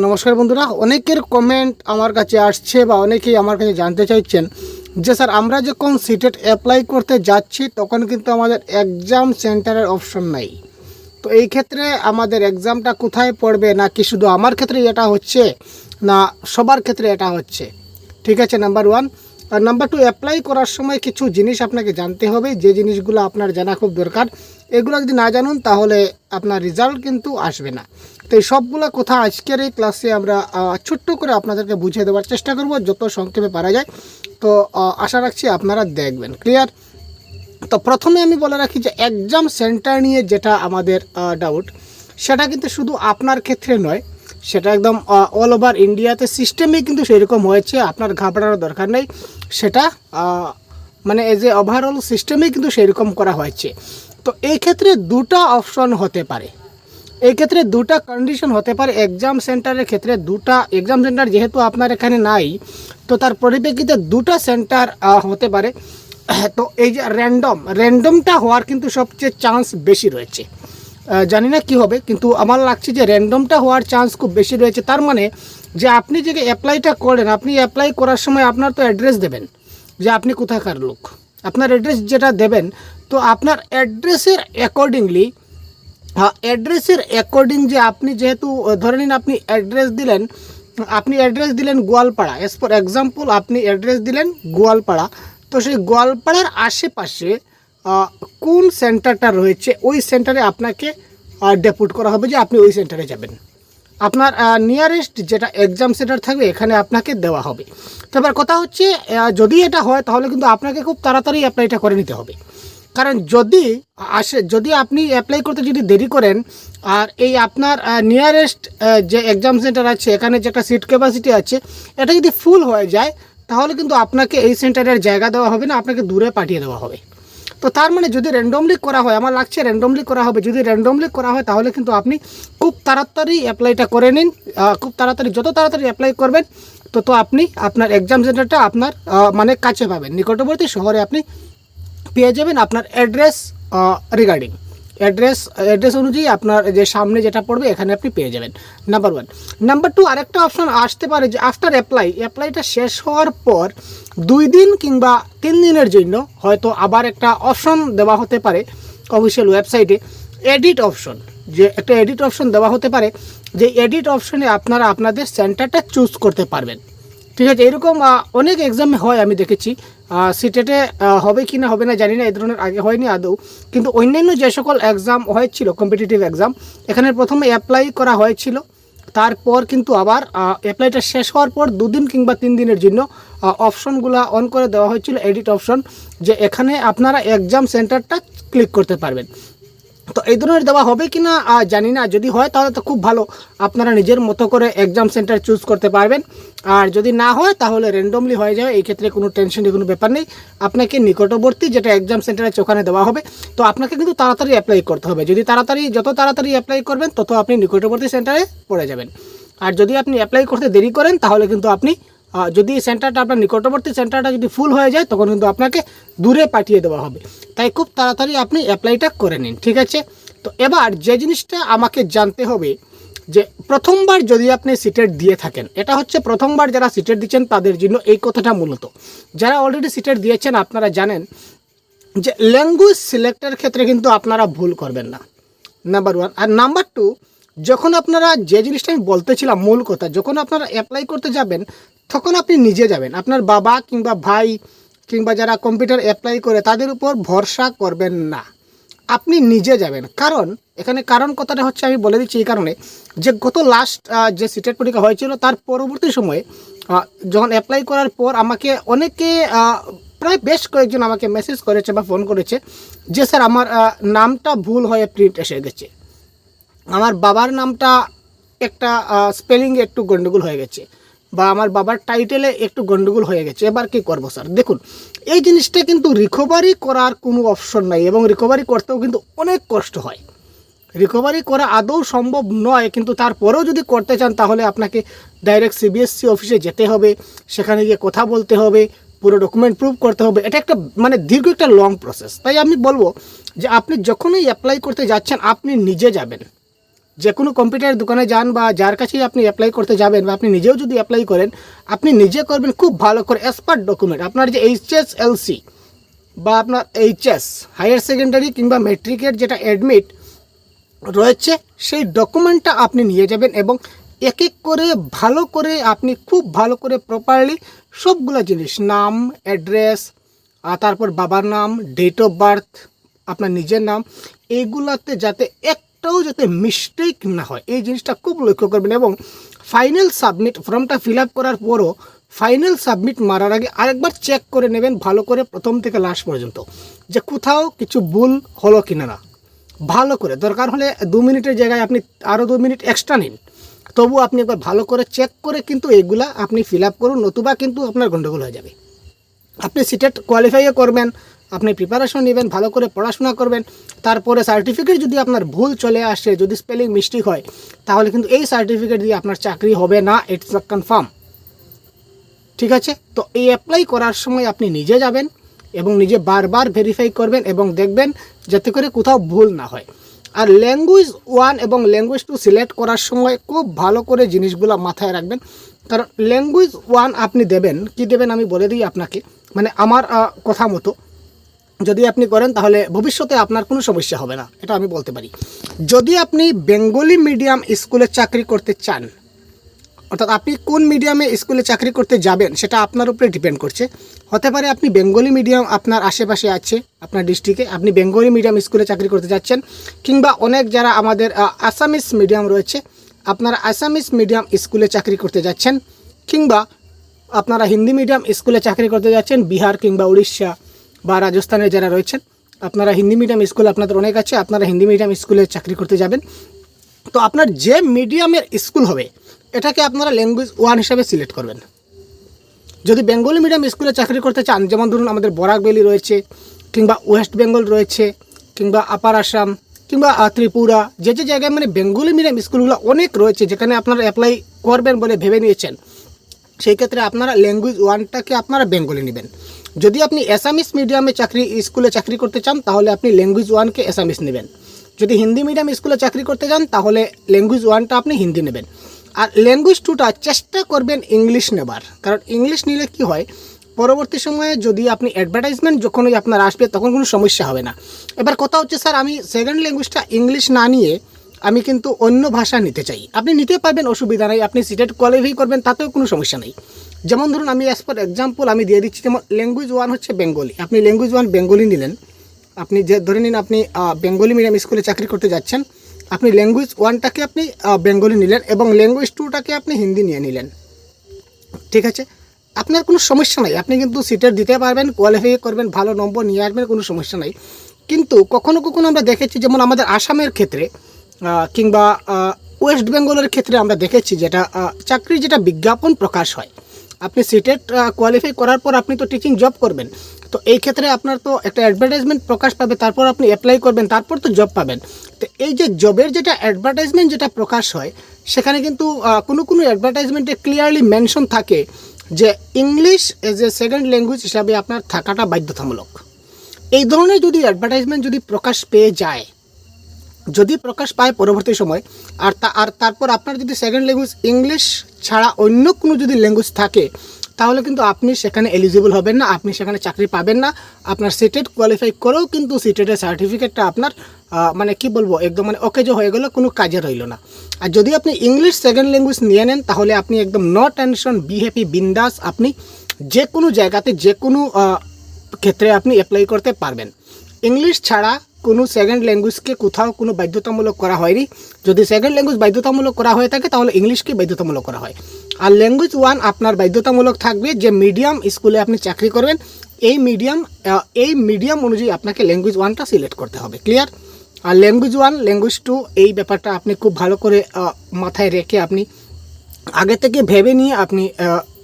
নমস্কার বন্ধুরা, অনেকের কমেন্ট আমার কাছে আসছে বা অনেকেই আমার কাছে জানতে চাইছেন যে স্যার আমরা যখন সিটেট অ্যাপ্লাই করতে যাচ্ছি তখন কিন্তু আমাদের এক্সাম সেন্টারের অপশন নাই। তো এই ক্ষেত্রে আমাদের এক্সামটা কোথায় পড়বে, না কি শুধু আমার ক্ষেত্রে এটা হচ্ছে না সবার ক্ষেত্রে এটা হচ্ছে? ঠিক আছে, নাম্বার ওয়ান। আর নাম্বার টু, অ্যাপ্লাই করার সময় কিছু জিনিস আপনাকে জানতে হবে, যে জিনিসগুলো আপনার জানা খুব দরকার। এগুলো যদি না জানুন তাহলে আপনার রেজাল্ট কিন্তু আসবে না। তো এই সবগুলো কথা আজকের এই ক্লাসে আমরা ছোট্ট করে আপনাদেরকে বুঝিয়ে দেওয়ার চেষ্টা করব, যত সংক্ষেপে পারা যায়। তো আশা রাখছি আপনারা দেখবেন। ক্লিয়ার? তো প্রথমে আমি বলে রাখি যে এক্সাম সেন্টার নিয়ে যেটা আমাদের ডাউট, সেটা কিন্তু শুধু আপনার ক্ষেত্রে নয়, সেটা একদম অল ওভার ইন্ডিয়াতে সিস্টেমেই কিন্তু সেরকম হয়েছে। আপনার ঘাবড়ানোর দরকার নেই, সেটা মানে এজ এ ওভারঅল সিস্টেমেই কিন্তু সেরকম করা হয়েছে। তো এই ক্ষেত্রে দুটো অপশন হতে পারে, এই ক্ষেত্রে দুটা কন্ডিশন হতে পারে। এক্সাম সেন্টারের ক্ষেত্রে দুটা এক্সাম সেন্টার যেহেতু আপনার এখানে নাই, তো তার পরিপ্রেক্ষিতে দুটো সেন্টার হতে পারে। তো এই যে র্যান্ডমটা হওয়ার কিন্তু সবচেয়ে চান্স বেশি রয়েছে। জানি না কী হবে, কিন্তু আমার লাগছে যে র্যান্ডমটা হওয়ার চান্স খুব বেশি রয়েছে। তার মানে যে আপনি যে অ্যাপ্লাইটা করেন, আপনি অ্যাপ্লাই করার সময় আপনার তো অ্যাড্রেস দেবেন যে আপনি কোথাকার লোক। আপনার অ্যাড্রেস যেটা দেবেন, তো আপনার অ্যাড্রেসের অ্যাকর্ডিংলি যে আপনি যেহেতু ধরে নিন আপনি অ্যাড্রেস দিলেন গোয়ালপাড়া, এস ফর এক্সাম্পল আপনি অ্যাড্রেস দিলেন গোয়ালপাড়া। তো সেই গোয়ালপাড়ার আশেপাশে কোন সেন্টারটা রয়েছে, ওই সেন্টারে আপনাকে ডেপুট করা হবে যে আপনি ওই সেন্টারে যাবেন। আপনার নিয়ারেস্ট যেটা এক্সাম সেন্টার থাকবে এখানে আপনাকে দেওয়া হবে। তারপর কথা হচ্ছে, যদি এটা হয় তাহলে কিন্তু আপনাকে খুব তাড়াতাড়ি অ্যাপ্লাইটা করে নিতে হবে। কারণ যদি আপনি অ্যাপ্লাই করতে যদি দেরি করেন, আর এই আপনার নিয়ারেস্ট যে এক্সাম সেন্টার আছে এখানে যে একটা সিট ক্যাপাসিটি আছে, এটা যদি ফুল হয়ে যায় তাহলে কিন্তু আপনাকে এই সেন্টারের জায়গা দেওয়া হবে না, আপনাকে দূরে পাঠিয়ে দেওয়া হবে। তো তার মানে যদি র্যান্ডমলি করা হয়, আমার লাগছে র্যান্ডমলি করা হবে, যদি র্যান্ডমলি করা হয় তাহলে কিন্তু আপনি খুব তাড়াতাড়ি অ্যাপ্লাইটা করে নিন। খুব তাড়াতাড়ি, যত তাড়াতাড়ি অ্যাপ্লাই করবেন তত আপনি আপনার এক্সাম সেন্টারটা আপনার মানে কাছে পাবেন, নিকটবর্তী শহরে আপনি পেয়ে যাবেন। আপনার অ্যাড্রেস রিগার্ডিং অ্যাড্রেস অনুযায়ী আপনার যে সামনে যেটা পড়বে এখানে আপনি পেয়ে যাবেন, নাম্বার ওয়ান। নাম্বার টু, আরেকটা অপশন আসতে পারে যে আফটার অ্যাপ্লাইটা শেষ হওয়ার পর 2 দিন কিংবা 3 দিনের জন্য হয়তো আবার একটা অপশন দেওয়া হতে পারে অফিসিয়াল ওয়েবসাইটে, এডিট অপশন। যে একটা এডিট অপশন দেওয়া হতে পারে, যে এডিট অপশনে আপনারা আপনাদের সেন্টারটা চুজ করতে পারবেন। ঠিক আছে, এরকম অনেক এক্সামে হয়, আমি দেখেছি। সিটেটে হবে কি না হবে না জানি না, এই ধরনের আগে হয়নি আদৌ, কিন্তু অন্যান্য যে সকল এক্সাম হয়েছিল কম্পিটিটিভ এক্সাম, এখানে প্রথমে অ্যাপ্লাই করা হয়েছিল, তারপর কিন্তু আবার অ্যাপ্লাইটা শেষ হওয়ার পর 2 দিন কিংবা 3 দিনের জন্য অপশনগুলো অন করে দেওয়া হয়েছিল, এডিট অপশন, যে এখানে আপনারা এক্সাম সেন্টারটা ক্লিক করতে পারবেন। তো এই ধরনের দেওয়া হবে কি না জানি না, যদি হয় তাহলে তো খুব ভালো, আপনারা নিজের মতো করে এক্সাম সেন্টার চুজ করতে পারবেন। আর যদি না হয় তাহলে র্যান্ডমলি হয়ে যাবে, এই ক্ষেত্রে কোনো টেনশনের কোনো ব্যাপার নেই। আপনাকে নিকটবর্তী যেটা এক্সাম সেন্টার আছে ওখানে দেওয়া হবে। তো আপনাকে কিন্তু তাড়াতাড়ি অ্যাপ্লাই করতে হবে, যত তাড়াতাড়ি অ্যাপ্লাই করবেন তত আপনি নিকটবর্তী সেন্টারে পড়ে যাবেন। আর যদি আপনি অ্যাপ্লাই করতে দেরি করেন তাহলে কিন্তু আপনি যদি সেন্টারটা আপনার নিকটবর্তী সেন্টারটা যদি ফুল হয়ে যায় তখন কিন্তু আপনাকে দূরে পাঠিয়ে দেওয়া হবে। তাই খুব তাড়াতাড়ি আপনি অ্যাপ্লাইটা করে নিন, ঠিক আছে? তো এবার যে জিনিসটা আমাকে জানতে হবে, যে প্রথমবার যদি আপনি সিটেট দিয়ে থাকেন, এটা হচ্ছে প্রথমবার যারা সিটেট দিচ্ছেন তাদের জন্য এই কথাটা মূলত। যারা অলরেডি সিটেট দিয়েছেন আপনারা জানেন যে ল্যাঙ্গুয়েজ সিলেক্টের ক্ষেত্রে কিন্তু আপনারা ভুল করবেন না, নাম্বার ওয়ান। আর নাম্বার টু, যখন আপনারা যে জিনিসটা আমি বলতেছিলাম মূল কথা, যখন আপনারা অ্যাপ্লাই করতে যাবেন তখন আপনি নিজে যাবেন, আপনার বাবা কিংবা ভাই কিংবা যারা কম্পিউটার অ্যাপ্লাই করে তাদের উপর ভরসা করবেন না, আপনি নিজে যাবেন। কারণ কথাটা হচ্ছে, আমি বলে দিচ্ছি এই কারণে যে গত লাস্ট যে সিটেট পরীক্ষা হয়েছিল তার পরবর্তী সময়ে যখন অ্যাপ্লাই করার পর আমাকে অনেকে প্রায় বেশ কয়েকজন আমাকে মেসেজ করেছে বা ফোন করেছে যে স্যার আমার নামটা ভুল হয়ে প্রিন্ট এসে গেছে, আমার বাবার নামটা একটা স্পেলিংয়ে একটু গন্ডগোল হয়ে গেছে, বা আমার বাবার টাইটেলে একটু গন্ডগোল হয়ে গেছে, এবার কি করবো স্যার? দেখুন, এই জিনিসটা কিন্তু রিকভারি করার কোনো অপশন নাই, এবং রিকভারি করতেও কিন্তু অনেক কষ্ট হয়। রিকভারি করা আদৌ সম্ভব নয়, কিন্তু তারপরেও যদি করতে চান তাহলে আপনাকে ডাইরেক্ট সিবিএসসি অফিসে যেতে হবে, সেখানে গিয়ে কথা বলতে হবে, পুরো ডকুমেন্ট প্রুভ করতে হবে। এটা একটা মানে দীর্ঘ একটা লং প্রসেস। তাই আমি বলবো যে আপনি যখনই অ্যাপ্লাই করতে যাচ্ছেন আপনি নিজে যাবেন, যে কোনো কম্পিউটার দোকানে যান বা যার কাছেই আপনি অ্যাপ্লাই করতে যাবেন বা আপনি নিজেও যদি অ্যাপ্লাই করেন, আপনি নিজে করবেন খুব ভালো করে অ্যাজ পার ডকুমেন্ট। আপনার যে HSLC বা আপনার HS হায়ার সেকেন্ডারি কিংবা ম্যাট্রিকের যেটা অ্যাডমিট রয়েছে সেই ডকুমেন্টটা আপনি নিয়ে যাবেন এবং এক এক করে ভালো করে আপনি খুব ভালো করে প্রপারলি সবগুলো জিনিস, নাম, অ্যাড্রেস, তারপর বাবার নাম, ডেট অফ বার্থ, আপনার নিজের নাম, এইগুলাতে যাতে একটাও যাতে মিস্টেক না হয় এই জিনিসটা খুব লক্ষ্য করবেন। এবং ফাইনাল সাবমিট ফর্মটা ফিল আপ করার পরও ফাইনাল সাবমিট মারার আগে আরেকবার চেক করে নেবেন ভালো করে প্রথম থেকে লাস্ট পর্যন্ত যে কোথাও কিছু ভুল হলো কিনা না। ভালো করে দরকার হলে 2 মিনিটের জায়গায় আপনি আরও 2 মিনিট এক্সট্রা নিন, তবু আপনি একবার ভালো করে চেক করে কিন্তু এগুলা আপনি ফিল আপ করুন, নতুবা কিন্তু আপনার গণ্ডগোল হয়ে যাবে। আপনি সিটেট কোয়ালিফাইও করবেন, আপনি প্রিপারেশন নেবেন, ভালো করে পড়াশোনা করবেন, তারপরে সার্টিফিকেট যদি আপনার ভুল চলে আসে, যদি স্পেলিং মিস্টেক হয়, তাহলে কিন্তু এই সার্টিফিকেট দিয়ে আপনার চাকরি হবে না, ইটস নট কনফার্ম। ঠিক আছে, তো এই অ্যাপ্লাই করার সময় আপনি নিজে যাবেন এবং নিজে বারবার ভেরিফাই করবেন এবং দেখবেন যাতে করে কোথাও ভুল না হয়। আর ল্যাঙ্গুয়েজ 1 এবং ল্যাঙ্গুয়েজ 2 সিলেক্ট করার সময় খুব ভালো করে জিনিসগুলো মাথায় রাখবেন। কারণ ল্যাঙ্গুয়েজ 1 আপনি দেবেন, কি দেবেন আমি বলে দিই আপনাকে, মানে আমার কথা মতো যদি আপনি করেন তাহলে ভবিষ্যতে আপনার কোনো সমস্যা হবে না, এটা আমি বলতে পারি। যদি আপনি বেঙ্গলি মিডিয়াম স্কুলে চাকরি করতে চান, অর্থাৎ আপনি কোন মিডিয়ামে স্কুলে চাকরি করতে যাবেন সেটা আপনার উপরে ডিপেন্ড করছে। হতে পারে আপনি বেঙ্গলি মিডিয়াম আপনার আশেপাশে আছে, আপনার ডিস্ট্রিক্টে আপনি বেঙ্গলি মিডিয়াম স্কুলে চাকরি করতে যাচ্ছেন, কিংবা অনেক যারা আমাদের আসামিস মিডিয়াম রয়েছে আপনারা আসামিস মিডিয়াম স্কুলে চাকরি করতে যাচ্ছেন, কিংবা আপনারা হিন্দি মিডিয়াম স্কুলে চাকরি করতে যাচ্ছেন, বিহার কিংবা উড়িষ্যা বা রাজস্থানে যারা রয়েছেন আপনারা হিন্দি মিডিয়াম স্কুল আপনাদের অনেক আছে, আপনারা হিন্দি মিডিয়াম স্কুলে চাকরি করতে যাবেন। তো আপনার যে মিডিয়ামের স্কুল হবে এটাকে আপনারা ল্যাঙ্গুয়েজ 1 হিসাবে সিলেক্ট করবেন। যদি বেঙ্গলি মিডিয়াম স্কুলে চাকরি করতে চান, যেমন ধরুন আমাদের বরাক ভ্যালি রয়েছে, কিংবা ওয়েস্ট বেঙ্গল রয়েছে, কিংবা আপার আসাম, কিংবা ত্রিপুরা, যে যে জায়গায় মানে বেঙ্গলি মিডিয়াম স্কুলগুলো অনেক রয়েছে যেখানে আপনারা অ্যাপ্লাই করবেন বলে ভেবে নিয়েছেন, সেই ক্ষেত্রে আপনারা ল্যাঙ্গুয়েজ 1টাকে আপনারা বেঙ্গলি নেবেন। যদি আপনি অ্যাসামিস মিডিয়ামে স্কুলে চাকরি করতে চান তাহলে আপনি ল্যাঙ্গুয়েজ 1কে অ্যাসামিস নেবেন। যদি হিন্দি মিডিয়াম স্কুলে চাকরি করতে চান তাহলে ল্যাঙ্গুয়েজ 1টা আপনি হিন্দি নেবেন। আর ল্যাঙ্গুয়েজ 2টা চেষ্টা করবেন ইংলিশ নেবার, কারণ ইংলিশ নিলে কি হয় পরবর্তী সময়ে যদি আপনি অ্যাডভার্টাইজমেন্ট যখনই আপনার আসবে তখন কোনো সমস্যা হবে না। এবার কথা হচ্ছে স্যার আমি সেকেন্ড ল্যাঙ্গুয়েজটা ইংলিশ না নিয়ে আমি কিন্তু অন্য ভাষা নিতে চাই, আপনি নিতে পারবেন, অসুবিধা নেই, আপনি সিটেট কোয়ালিফাই করবেন তাতেও কোনো সমস্যা নেই। যেমন ধরুন আমি অ্যাজ পার এক্সাম্পল আমি দিয়ে দিচ্ছি, যেমন ল্যাঙ্গুয়েজ 1 হচ্ছে বেঙ্গলি, আপনি ল্যাঙ্গুয়েজ 1 বেঙ্গলি নিলেন, আপনি যে ধরে নিন আপনি বেঙ্গলি মিডিয়াম স্কুলে চাকরি করতে যাচ্ছেন, আপনি ল্যাঙ্গুয়েজ 1টাকে আপনি বেঙ্গলি নিলেন এবং ল্যাঙ্গুয়েজ 2টাকে আপনি হিন্দি নিয়ে নিলেন। ঠিক আছে, আপনার কোনো সমস্যা নাই, আপনি কিন্তু সিটেট দিতে পারবেন, কোয়ালিফাই করবেন, ভালো নম্বর নিয়ে আসবেন, কোনো সমস্যা নাই। কিন্তু কখনো কখনো আমরা দেখেছি যেমন আমাদের আসামের ক্ষেত্রে কিংবা ওয়েস্ট বেঙ্গলের ক্ষেত্রে আমরা দেখেছি যেটা চাকরির যেটা বিজ্ঞাপন প্রকাশ হয়, আপনি সিটেট কোয়ালিফাই করার পর আপনি তো টিচিং জব করবেন, তো এই ক্ষেত্রে আপনার তো একটা অ্যাডভার্টাইজমেন্ট প্রকাশ পাবে, তারপর আপনি অ্যাপ্লাই করবেন, তারপর তো জব পাবেন। তো এই যে জবের যেটা অ্যাডভার্টাইজমেন্ট যেটা প্রকাশ হয় সেখানে কিন্তু কোনো অ্যাডভার্টাইজমেন্টে ক্লিয়ারলি মেনশন থাকে যে English as a second language হিসাবে আপনার থাকাটা বাধ্যতামূলক। এই ধরনের যদি অ্যাডভার্টাইজমেন্ট যদি প্রকাশ পেয়ে যায়, যদি প্রকাশ পায় পরবর্তী সময়, আর তারপর আপনার যদি সেকেন্ড ল্যাঙ্গুয়েজ ইংলিশ ছাড়া অন্য কোনো যদি ল্যাঙ্গুয়েজ থাকে তাহলে কিন্তু আপনি সেখানে এলিজিবল হবেন না, আপনি সেখানে চাকরি পাবেন না। আপনার সিটেট কোয়ালিফাই করেও কিন্তু সিটেটের সার্টিফিকেটটা আপনার মানে কি বলবো একদম মানে অকেজো হয়ে গেল, কোনো কাজে রইল না। আর যদি আপনি ইংলিশ সেকেন্ড ল্যাঙ্গুয়েজ নিয়ে নেন তাহলে আপনি একদম নো টেনশন, বি হ্যাপি, বিন্দাস, আপনি যে কোনো জায়গাতে যে কোনো ক্ষেত্রে আপনি অ্যাপ্লাই করতে পারবেন। ইংলিশ ছাড়া কোনো সেকেন্ড ল্যাঙ্গুয়েজকে কোথাও কোনো বাধ্যতামূলক করা হয়নি। যদি সেকেন্ড ল্যাঙ্গুয়েজ বাধ্যতামূলক করা হয়ে থাকে তাহলে ইংলিশকে বাধ্যতামূলক করা হয়। আর ল্যাঙ্গুয়েজ 1 আপনার বাধ্যতামূলক থাকবে যে মিডিয়াম স্কুলে আপনি চাকরি করবেন, এই মিডিয়াম অনুযায়ী আপনাকে ল্যাঙ্গুয়েজ 1টা সিলেক্ট করতে হবে। ক্লিয়ার? আর ল্যাঙ্গুয়েজ 1 ল্যাঙ্গুয়েজ 2 এই ব্যাপারটা আপনি খুব ভালো করে মাথায় রেখে আপনি আগে থেকে ভেবে নিয়ে আপনি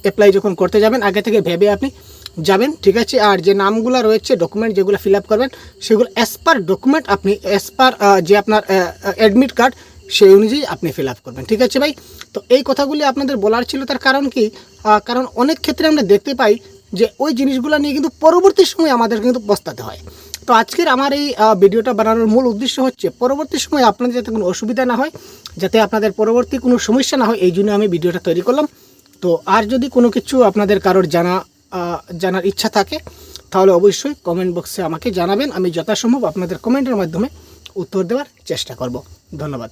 অ্যাপ্লাই যখন করতে যাবেন আগে থেকে ভেবে আপনি যাবেন। ঠিক আছে, আর যে নামগুলো রয়েছে ডকুমেন্ট যেগুলো ফিল আপ করবেন সেগুলো অ্যাজ পার ডকুমেন্ট আপনি অ্যাজ পার যে আপনার অ্যাডমিট কার্ড সেই অনুযায়ী আপনি ফিল আপ করবেন। ঠিক আছে ভাই, তো এই কথাগুলি আপনাদের বলার ছিল। তার কারণ কি, কারণ অনেক ক্ষেত্রে আমরা দেখতে পাই যে ওই জিনিসগুলো নিয়ে কিন্তু পরবর্তী সময় আমাদের কিন্তু পস্তাতে হয়। তো আজকের আমার এই ভিডিওটা বানানোর মূল উদ্দেশ্য হচ্ছে পরবর্তী সময় আপনাদের যাতে কোনো অসুবিধা না হয়, যাতে আপনাদের পরবর্তী কোনো সমস্যা না হয়, এই জন্য আমি ভিডিওটা তৈরি করলাম। তো আর যদি কোনো কিছু আপনাদের কারোর জানার ইচ্ছা থাকে তাহলে অবশ্যই কমেন্ট বক্সে আমাকে জানাবেন। আমি যথাসম্ভব আপনাদের কমেন্টের মাধ্যমে উত্তর দেওয়ার চেষ্টা করব। ধন্যবাদ।